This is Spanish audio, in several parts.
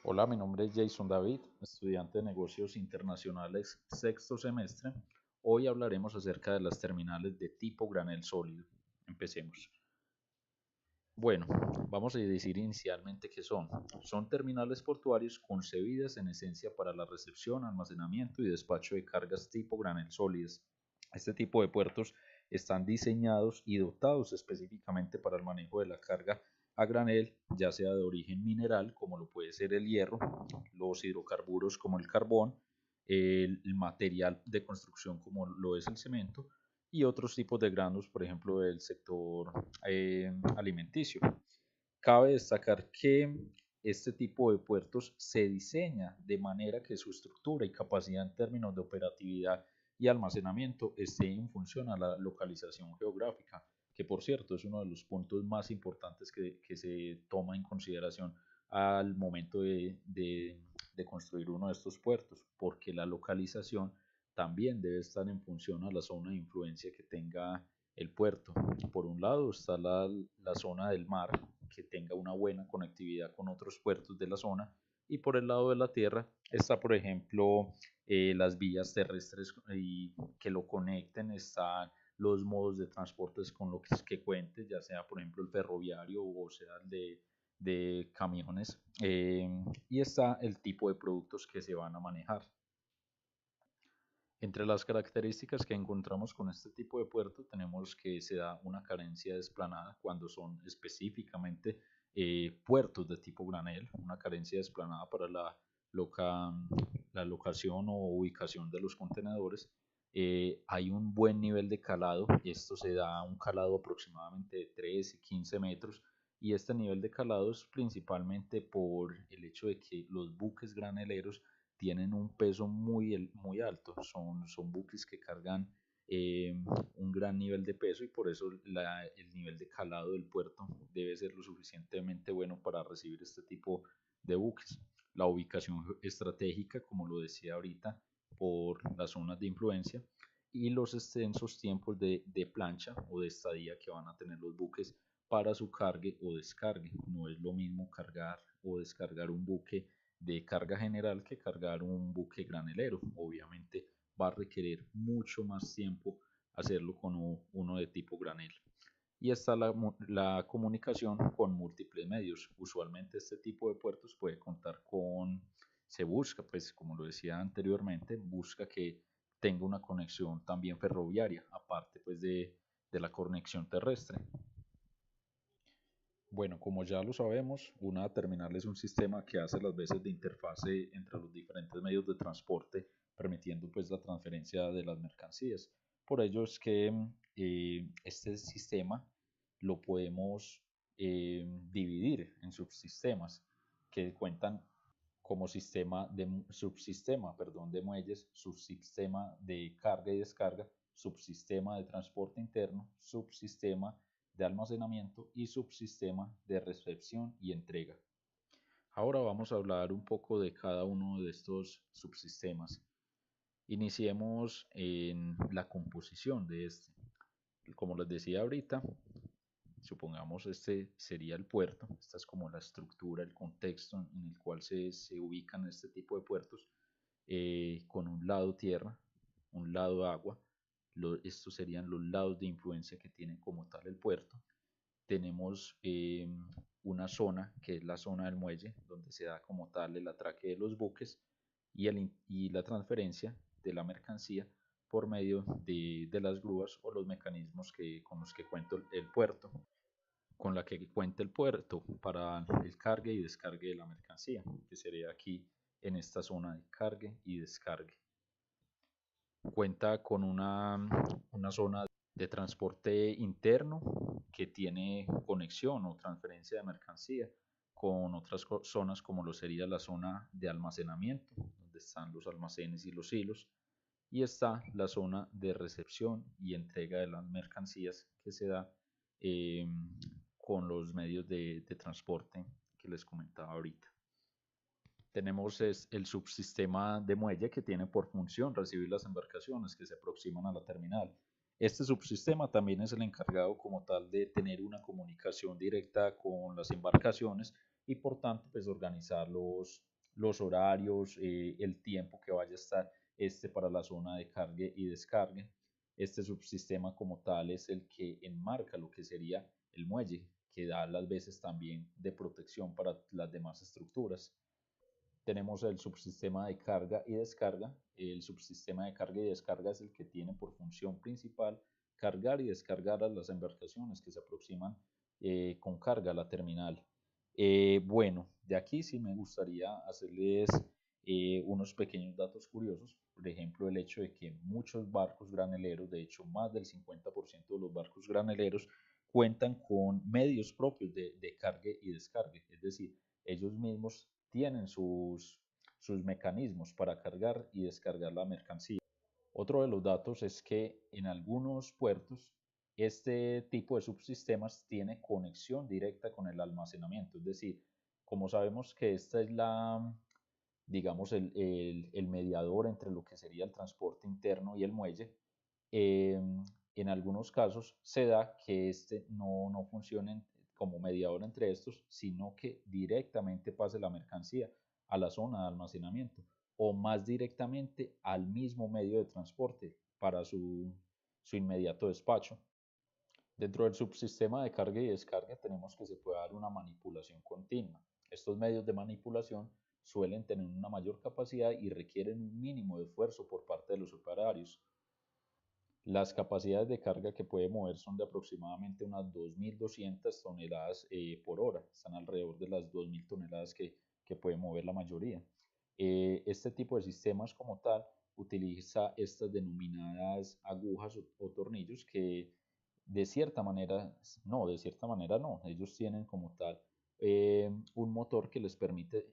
Hola, mi nombre es Jason David, estudiante de negocios internacionales sexto semestre. Hoy hablaremos acerca de las terminales de tipo granel sólido. Empecemos. Bueno, vamos a decir inicialmente qué son. Son terminales portuarios concebidas en esencia para la recepción, almacenamiento y despacho de cargas tipo granel sólidas. Este tipo de puertos están diseñados y dotados específicamente para el manejo de la carga a granel, ya sea de origen mineral, como lo puede ser el hierro, los hidrocarburos como el carbón, el material de construcción como lo es el cemento, y otros tipos de granos, por ejemplo, del sector alimenticio. Cabe destacar que este tipo de puertos se diseña de manera que su estructura y capacidad en términos de operatividad y almacenamiento esté en función a la localización geográfica, que por cierto es uno de los puntos más importantes que se toma en consideración al momento de construir uno de estos puertos, porque la localización también debe estar en función a la zona de influencia que tenga el puerto. Por un lado está la zona del mar, que tenga una buena conectividad con otros puertos de la zona, y por el lado de la tierra está, por ejemplo, las vías terrestres y que lo conecten, están los modos de transportes con los que cuente, ya sea, por ejemplo, el ferroviario o sea el de camiones, y está el tipo de productos que se van a manejar. Entre las características que encontramos con este tipo de puerto tenemos que se da una carencia de esplanada cuando son específicamente puertos de tipo granel, una carencia de esplanada para loca, la locación o ubicación de los contenedores. Hay un buen nivel de calado, esto se da un calado aproximadamente de 13 y 15 metros, y este nivel de calado es principalmente por el hecho de que los buques graneleros tienen un peso muy alto, son buques que cargan un gran nivel de peso, y por eso el nivel de calado del puerto debe ser lo suficientemente bueno para recibir este tipo de buques. La ubicación estratégica, como lo decía ahorita, por las zonas de influencia, y los extensos tiempos de plancha o de estadía que van a tener los buques para su cargue o descargue. No es lo mismo cargar o descargar un buque de carga general que cargar un buque granelero. Obviamente va a requerir mucho más tiempo hacerlo con uno de tipo granel. Y está la comunicación con múltiples medios. Usualmente este tipo de puertos puede contar con, se busca, pues como lo decía anteriormente, busca que tenga una conexión también ferroviaria, aparte pues de la conexión terrestre. Bueno, como ya lo sabemos, una terminal es un sistema que hace las veces de interfase entre los diferentes medios de transporte, permitiendo pues la transferencia de las mercancías. Por ello es que este sistema lo podemos dividir en subsistemas que cuentan como sistema de subsistema, perdón, de muelles, subsistema de carga y descarga, subsistema de transporte interno, subsistema de almacenamiento y subsistema de recepción y entrega. Ahora vamos a hablar un poco de cada uno de estos subsistemas. Iniciemos en la composición de este. Como les decía ahorita, supongamos este sería el puerto, esta es como la estructura, el contexto en el cual se ubican este tipo de puertos, con un lado tierra, un lado agua. Estos serían los lados de influencia que tiene como tal el puerto. Tenemos una zona que es la zona del muelle, donde se da como tal el atraque de los buques y la transferencia de la mercancía por medio de las grúas o los mecanismos con los que cuenta el puerto, con la que cuenta el puerto para el cargue y descargue de la mercancía, que sería aquí en esta zona de cargue y descargue. Cuenta con una zona de transporte interno que tiene conexión o transferencia de mercancía con otras zonas, como lo sería la zona de almacenamiento, donde están los almacenes y los hilos, y está la zona de recepción y entrega de las mercancías que se da eh, con los medios de transporte que les comentaba ahorita. Tenemos el subsistema de muelle, que tiene por función recibir las embarcaciones que se aproximan a la terminal. Este subsistema también es el encargado como tal de tener una comunicación directa con las embarcaciones y por tanto pues organizar los horarios, el tiempo que vaya a estar para la zona de cargue y descargue. Este subsistema como tal es el que enmarca lo que sería el muelle, que da las veces también de protección para las demás estructuras. Tenemos el subsistema de carga y descarga. El subsistema de carga y descarga es el que tiene por función principal cargar y descargar a las embarcaciones que se aproximan con carga a la terminal. Bueno, de aquí sí me gustaría hacerles unos pequeños datos curiosos. Por ejemplo, el hecho de que muchos barcos graneleros, de hecho más del 50% de los barcos graneleros, cuentan con medios propios de carga y descarga. Es decir, ellos mismos tienen sus mecanismos para cargar y descargar la mercancía. Otro de los datos es que en algunos puertos este tipo de subsistemas tiene conexión directa con el almacenamiento, es decir, como sabemos que esta es digamos, el mediador entre lo que sería el transporte interno y el muelle, eh, en algunos casos se da que este no funcione como mediador entre estos, sino que directamente pase la mercancía a la zona de almacenamiento o más directamente al mismo medio de transporte para su inmediato despacho. Dentro del subsistema de carga y descarga tenemos que se puede dar una manipulación continua. Estos medios de manipulación suelen tener una mayor capacidad y requieren un mínimo de esfuerzo por parte de los operarios. Las capacidades de carga que puede mover son de aproximadamente unas 2.200 toneladas por hora. Están alrededor de las 2.000 toneladas que puede mover la mayoría. Este tipo de sistemas como tal utiliza estas denominadas agujas o tornillos que de cierta manera, no, ellos tienen como tal un motor que les permite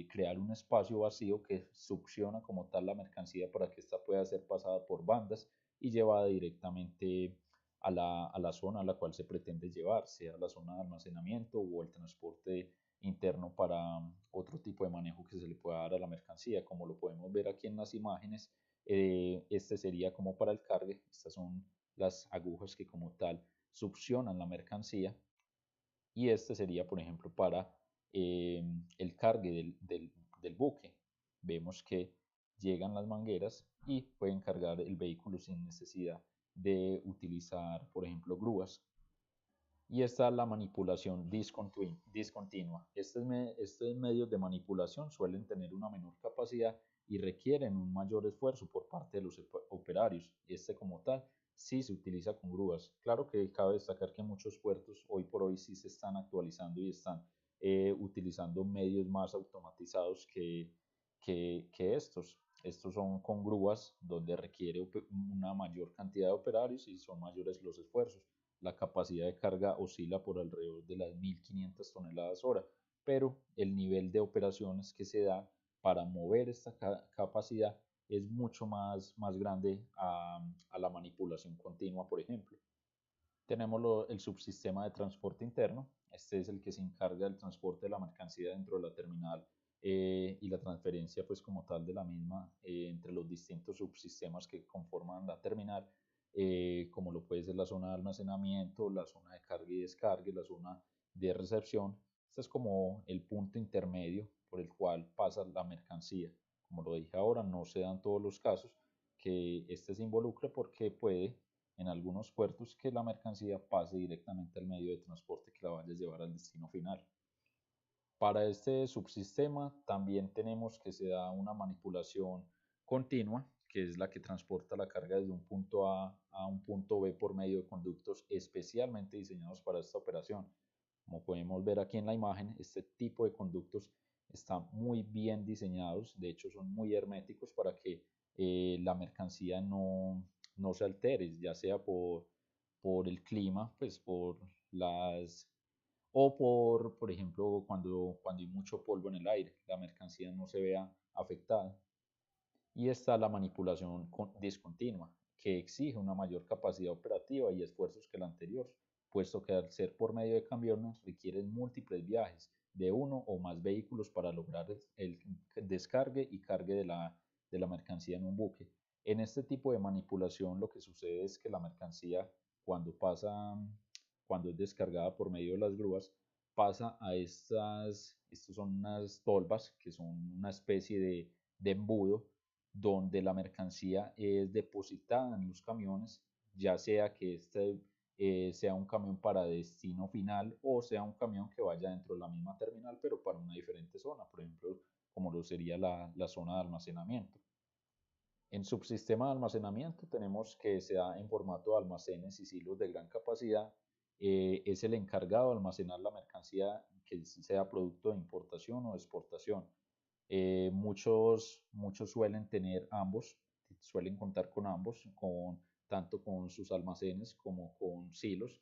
crear un espacio vacío que succiona como tal la mercancía para que ésta pueda ser pasada por bandas y llevada directamente a la zona a la cual se pretende llevar, sea la zona de almacenamiento o el transporte interno para otro tipo de manejo que se le pueda dar a la mercancía. Como lo podemos ver aquí en las imágenes, este sería como para el cargue. Estas son las agujas que como tal succionan la mercancía y este sería, por ejemplo, para el cargue del buque. Vemos que llegan las mangueras y pueden cargar el vehículo sin necesidad de utilizar, por ejemplo, grúas. Y esta es la manipulación discontinua. Estos medios de manipulación suelen tener una menor capacidad y requieren un mayor esfuerzo por parte de los operarios. Este como tal sí se utiliza con grúas. Claro que cabe destacar que muchos puertos hoy por hoy sí se están actualizando y están utilizando medios más automatizados que estos. Estos son con grúas donde requiere una mayor cantidad de operarios y son mayores los esfuerzos. La capacidad de carga oscila por alrededor de las 1.500 toneladas hora, pero el nivel de operaciones que se da para mover esta capacidad es mucho más grande a la manipulación continua, por ejemplo. Tenemos el subsistema de transporte interno. Este es el que se encarga del transporte de la mercancía dentro de la terminal y la transferencia pues como tal de la misma entre los distintos subsistemas que conforman la terminal, como lo puede ser la zona de almacenamiento, la zona de carga y descarga, la zona de recepción. Este es como el punto intermedio por el cual pasa la mercancía. Como lo dije ahora, no se dan todos los casos que este se involucre porque puede en algunos puertos que la mercancía pase directamente al medio de transporte que la vaya a llevar al destino final. Para este subsistema también tenemos que se da una manipulación continua, que es la que transporta la carga desde un punto A un punto B por medio de conductos especialmente diseñados para esta operación. Como podemos ver aquí en la imagen, este tipo de conductos están muy bien diseñados, de hecho son muy herméticos para que la mercancía no se altere, ya sea por el clima, pues por las o por ejemplo, cuando hay mucho polvo en el aire, la mercancía no se vea afectada. Y está la manipulación discontinua, que exige una mayor capacidad operativa y esfuerzos que la anterior, puesto que al ser por medio de camiones requieren múltiples viajes de uno o más vehículos para lograr el descargue y cargue de la mercancía en un buque. En este tipo de manipulación lo que sucede es que la mercancía cuando pasa, cuando es descargada por medio de las grúas, pasa a estos son unas tolvas que son una especie de embudo donde la mercancía es depositada en los camiones, ya sea que sea un camión para destino final o sea un camión que vaya dentro de la misma terminal, pero para una diferente zona, por ejemplo, como lo sería la zona de almacenamiento. En subsistema de almacenamiento tenemos que se da en formato de almacenes y silos de gran capacidad. Es el encargado de almacenar la mercancía que sea producto de importación o de exportación. Muchos suelen tener ambos, suelen contar con ambos, tanto con sus almacenes como con silos.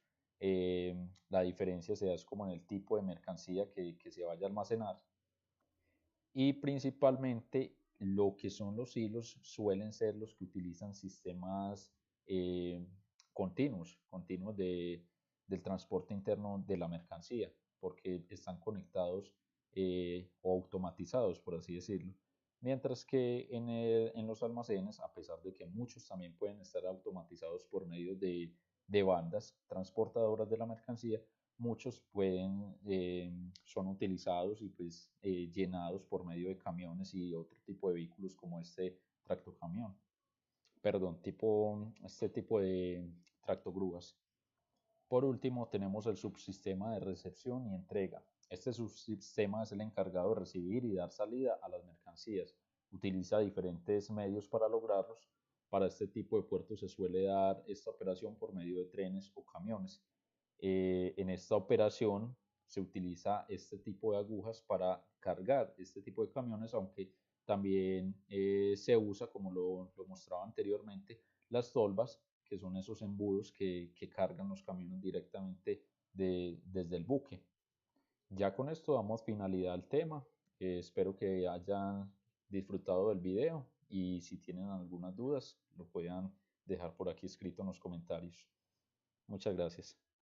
La diferencia se da es como en el tipo de mercancía que se vaya a almacenar y principalmente lo que son los hilos suelen ser los que utilizan sistemas eh, continuos del transporte interno de la mercancía, porque están conectados o automatizados, por así decirlo. Mientras que en los almacenes, a pesar de que muchos también pueden estar automatizados por medio de bandas transportadoras de la mercancía, muchos son utilizados y pues llenados por medio de camiones y otro tipo de vehículos como este tractocamión, perdón, este tipo de tractogrúas. Por último, tenemos el subsistema de recepción y entrega. Este subsistema es el encargado de recibir y dar salida a las mercancías. Utiliza diferentes medios para lograrlos. Para este tipo de puertos se suele dar esta operación por medio de trenes o camiones. En esta operación se utiliza este tipo de agujas para cargar este tipo de camiones, aunque también se usa, como lo mostraba anteriormente, las tolvas, que son esos embudos que cargan los camiones directamente desde el buque. Ya con esto damos finalidad al tema. Espero que hayan disfrutado del video y si tienen algunas dudas lo puedan dejar por aquí escrito en los comentarios. Muchas gracias.